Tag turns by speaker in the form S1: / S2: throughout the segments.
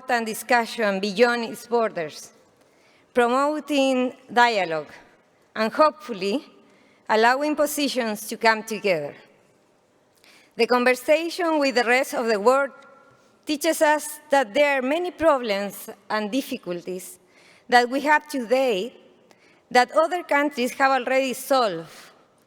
S1: and discussion beyond its borders, promoting dialogue, and hopefully allowing positions to come together. The conversation with the rest of the world teaches us that there are many problems and difficulties that we have today that other countries have already solved,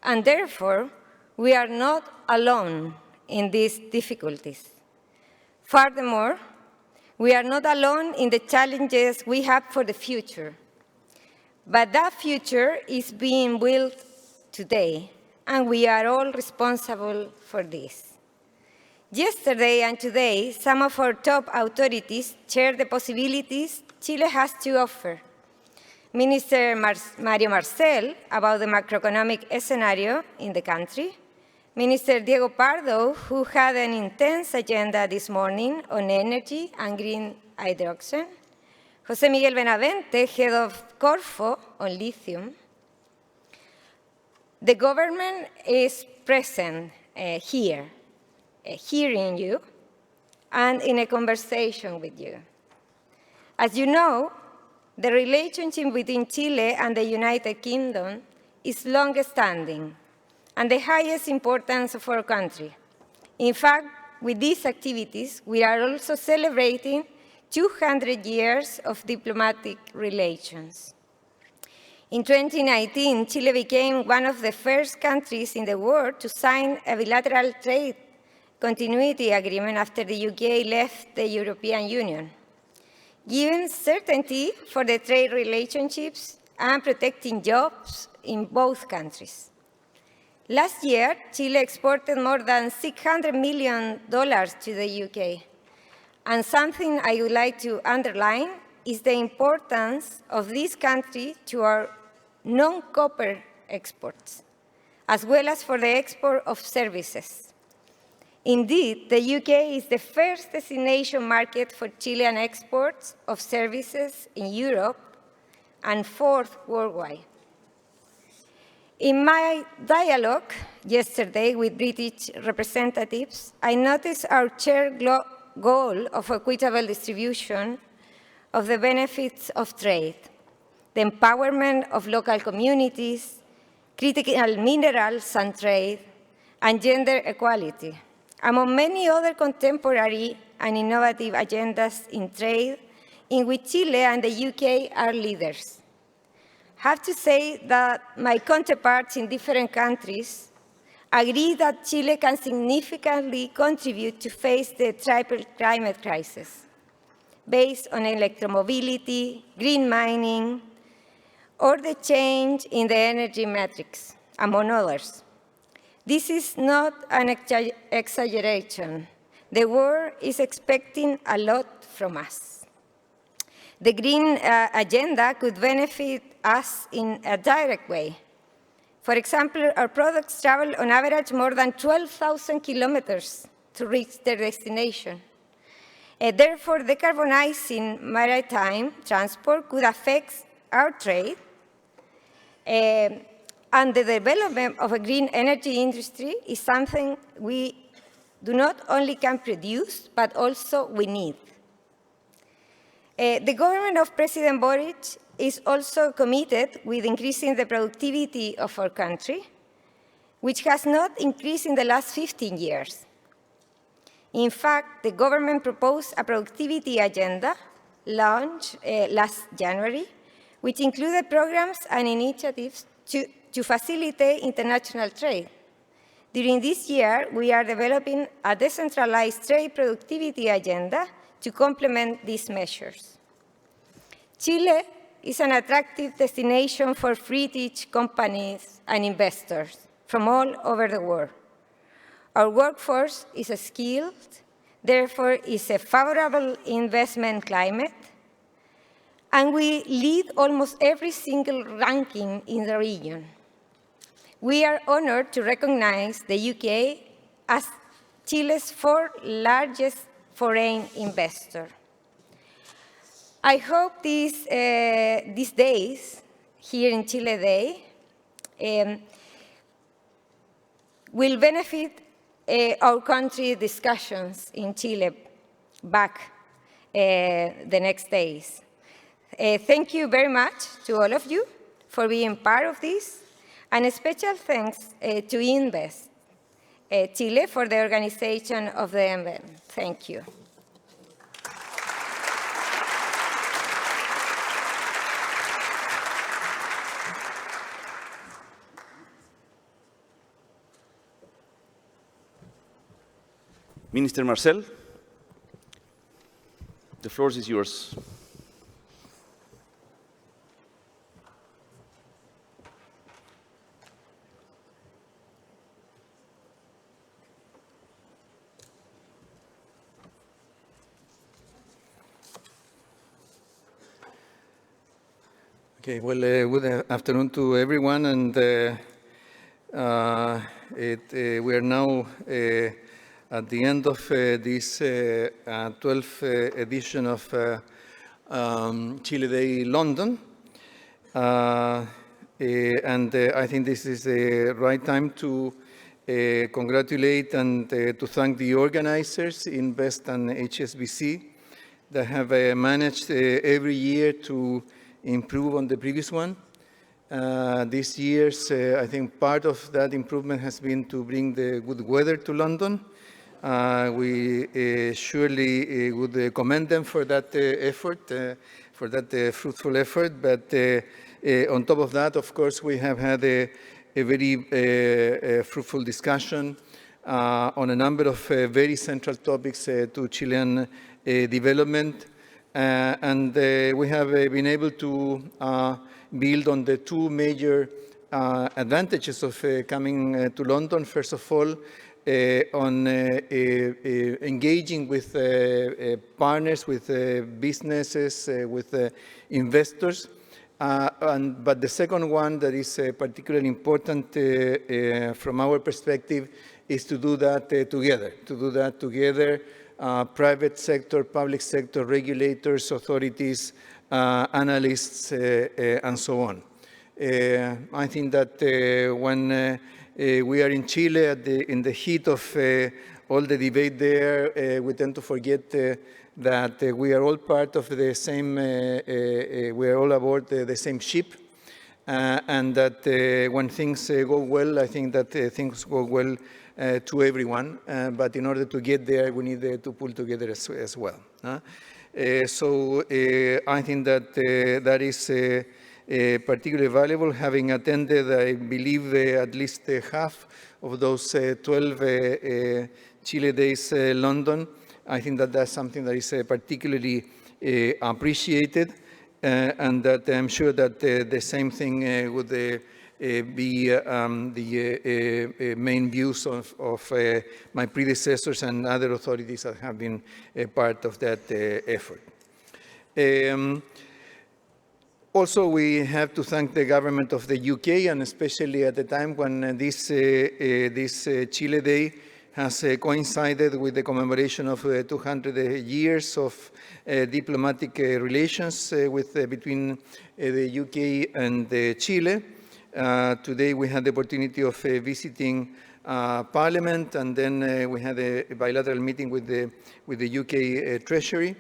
S1: and therefore we are not alone in these difficulties. Furthermore, we are not alone in the challenges we have for the future. But that future is being built today, and we are all responsible for this. Yesterday and today, some of our top authorities shared the possibilities Chile has to offer. Minister Mario Marcel about the macroeconomic scenario in the country, Minister Diego Pardo, who had an intense agenda this morning on energy and green hydrogen, José Miguel Benavente, head of Corfo on lithium. The government is present here, hearing you, and in a conversation with you. As you know, the relationship between Chile and the United Kingdom is long-standing and the highest importance of our country. In fact, with these activities, we are also celebrating 200 years of diplomatic relations. In 2019, Chile became one of the first countries in the world to sign a bilateral trade continuity agreement after the UK left the European Union, giving certainty for the trade relationships and protecting jobs in both countries. Last year, Chile exported more than $600 million to the UK. And something I would like to underline is the importance of this country to our non-copper exports, as well as for the export of services. Indeed, the UK is the first destination market for Chilean exports of services in Europe and fourth worldwide. In my dialogue yesterday with British representatives, I noticed our shared goal of equitable distribution of the benefits of trade, the empowerment of local communities, critical minerals and trade, and gender equality, among many other contemporary and innovative agendas in trade in which Chile and the UK are leaders. I have to say that my counterparts in different countries agree that Chile can significantly contribute to face the triple climate crisis based on electromobility, green mining, or the change in the energy matrix, among others. This is not an exaggeration. The world is expecting a lot from us. The green agenda could benefit us in a direct way. For example, our products travel on average more than 12,000 kilometers to reach their destination. Therefore, decarbonizing maritime transport could affect our trade, and the development of a green energy industry is something we do not only can produce, but also we need. The government of President Boric is also committed with increasing the productivity of our country, which has not increased in the last 15 years. In fact, the government proposed a productivity agenda launched last January, which included programs and initiatives to facilitate international trade. During this year, we are developing a decentralized trade productivity agenda to complement these measures. Chile is an attractive destination for British companies and investors from all over the world. Our workforce is skilled, therefore is a favorable investment climate, and we lead almost every single ranking in the region. We are honored to recognize the UK as Chile's fourth largest foreign investor. I hope these days, here in Chile Day, will benefit our country discussions in Chile back the next days. Thank you very much to all of you for being part of this, and a special thanks to Invest Chile for the organization of the event. Thank you.
S2: Minister Marcel, the floor is yours.
S3: Okay, well, good afternoon to everyone, and we are now at the end of this 12th edition of Chile Day London. And I think this is the right time to congratulate and to thank the organizers, Invest and HSBC, that have managed every year to improve on the previous one. This year's, I think part of that improvement has been to bring the good weather to London. We surely would commend them for that effort, for that fruitful effort. But on top of that, of course, we have had a very fruitful discussion on a number of very central topics to Chilean development. And we have been able to build on the two major advantages of coming to London. First of all, on engaging with partners, with businesses, with investors. But the second one that is particularly important from our perspective is to do that together. Private sector, public sector, regulators, authorities, analysts, and so on. I think that when we are in Chile in the heat of all the debate there, we tend to forget that we are all part of the same, we are all aboard the same ship, and that when things go well, I think that things go well to everyone, but in order to get there, we need to pull together as well. So I think that that is particularly valuable, having attended, I believe, at least half of those 12 Chile Days London. I think that that's something that is particularly appreciated, and that I'm sure that the same thing would be the main views of my predecessors and other authorities that have been part of that effort. Also, we have to thank the government of the UK, and especially at the time when this Chile Day has coincided with the commemoration of 200 years of diplomatic relations between the UK and Chile. Today we had the opportunity of visiting Parliament, and then we had a bilateral meeting with the UK Treasury.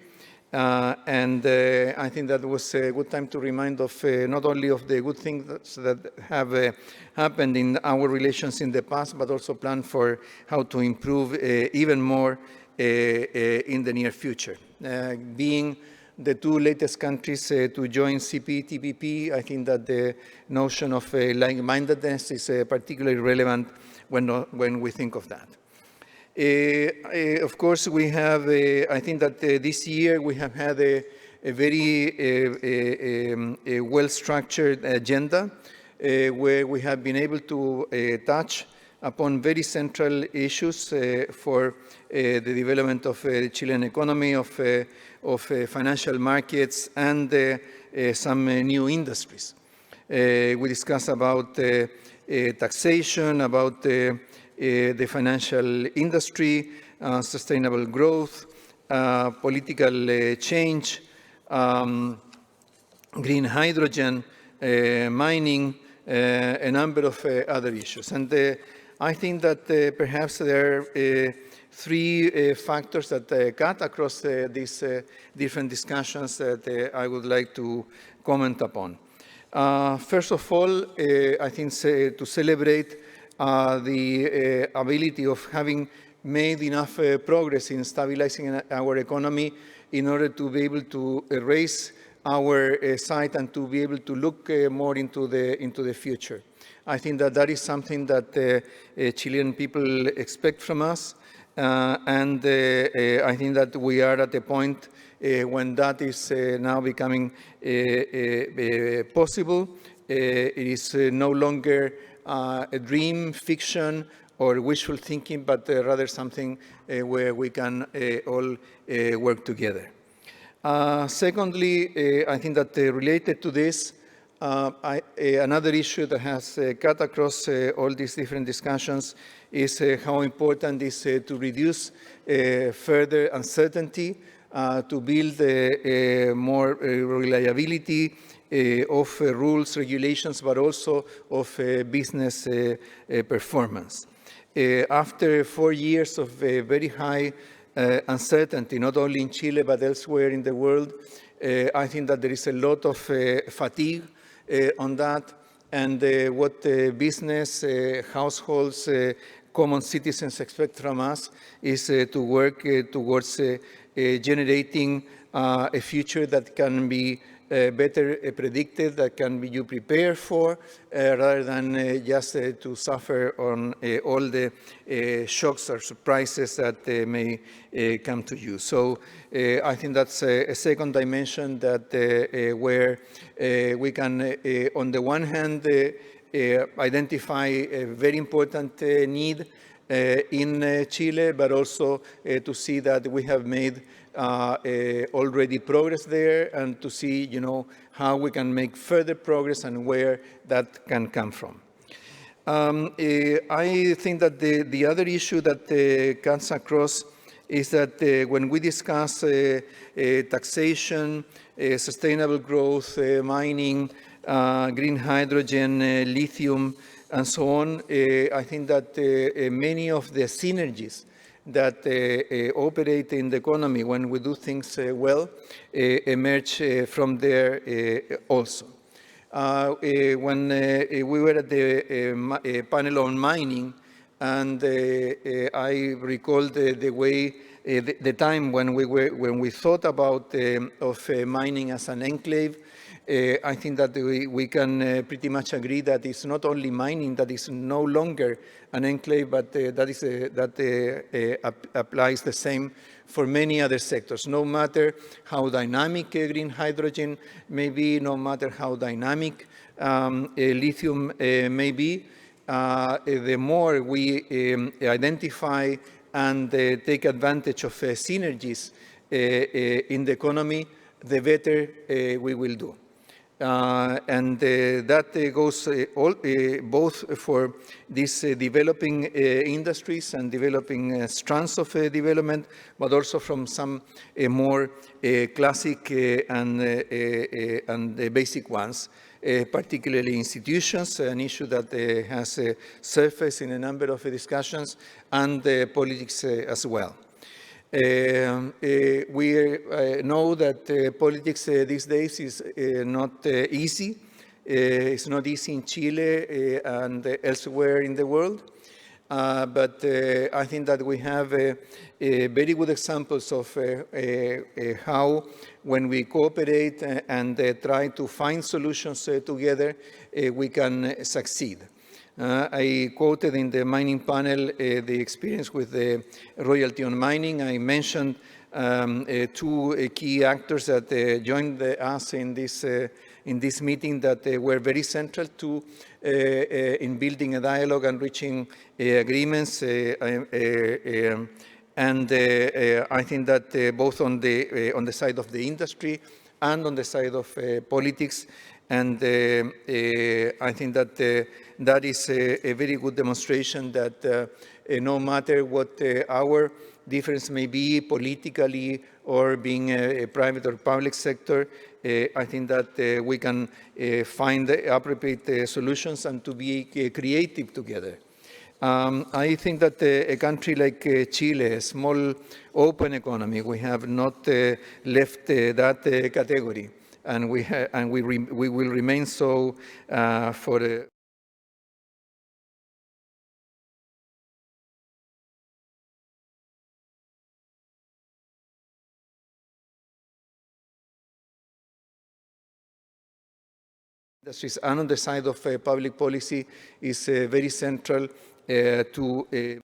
S3: And I think that was a good time to remind of not only of the good things that have happened in our relations in the past, but also plan for how to improve even more in the near future. Being the two latest countries to join CPTPP, I think that the notion of like-mindedness is particularly relevant when we think of that. Of course, we have, I think that this year we have had a very well-structured agenda where we have been able to touch upon very central issues for the development of the Chilean economy, of financial markets, and some new industries. We discuss about taxation, about the financial industry, sustainable growth, political change, green hydrogen, mining, a number of other issues. And I think that perhaps there are three factors that cut across these different discussions that I would like to comment upon. First of all, I think to celebrate the ability of having made enough progress in stabilizing our economy in order to be able to raise our sight and to be able to look more into the future. I think that that is something that Chilean people expect from us, and I think that we are at a point when that is now becoming possible. It is no longer a dream, fiction, or wishful thinking, but rather something where we can all work together. Secondly, I think that related to this, another issue that has cut across all these different discussions is how important it is to reduce further uncertainty, to build more reliability of rules, regulations, but also of business performance. After 4 years of very high uncertainty, not only in Chile but elsewhere in the world, I think that there is a lot of fatigue on that, and what business, households, common citizens expect from us is to work towards generating a future that can be better predicted, that can be you prepare for, rather than just to suffer on all the shocks or surprises that may come to you. So I think that's a second dimension that where we can, on the one hand, identify a very important need in Chile, but also to see that we have made already progress there, and to see, how we can make further progress and where that can come from. I think that the other issue that comes across is that when we discuss taxation, sustainable growth, mining, green hydrogen, lithium, and so on, I think that many of the synergies that operate in the economy when we do things well emerge from there also. When we were at the panel on mining, and I recalled the way, the time when we thought about of mining as an enclave. I think that we can pretty much agree that it's not only mining that is no longer an enclave, but that applies the same for many other sectors. No matter how dynamic green hydrogen may be, no matter how dynamic lithium may be, the more we identify and take advantage of synergies in the economy, the better we will do. And that goes both for these developing industries and developing strands of development, but also from some more classic and basic ones, particularly institutions, an issue that has surfaced in a number of discussions, and politics as well. We know that politics these days is not easy. It's not easy in Chile and elsewhere in the world. But I think that we have very good examples of how, when we cooperate and try to find solutions together, we can succeed. I quoted in the mining panel the experience with the royalty on mining. I mentioned two key actors that joined us in this meeting that were very central to in building a dialogue and reaching agreements. And I think that both on the side of the industry and on the side of politics, and I think that that is a very good demonstration that no matter what our difference may be politically or being a private or public sector, I think that we can find appropriate solutions and to be creative together. I think that a country like Chile, a small open economy, we have not left that category, and we will remain so for industries, and on the side of public policy is very central to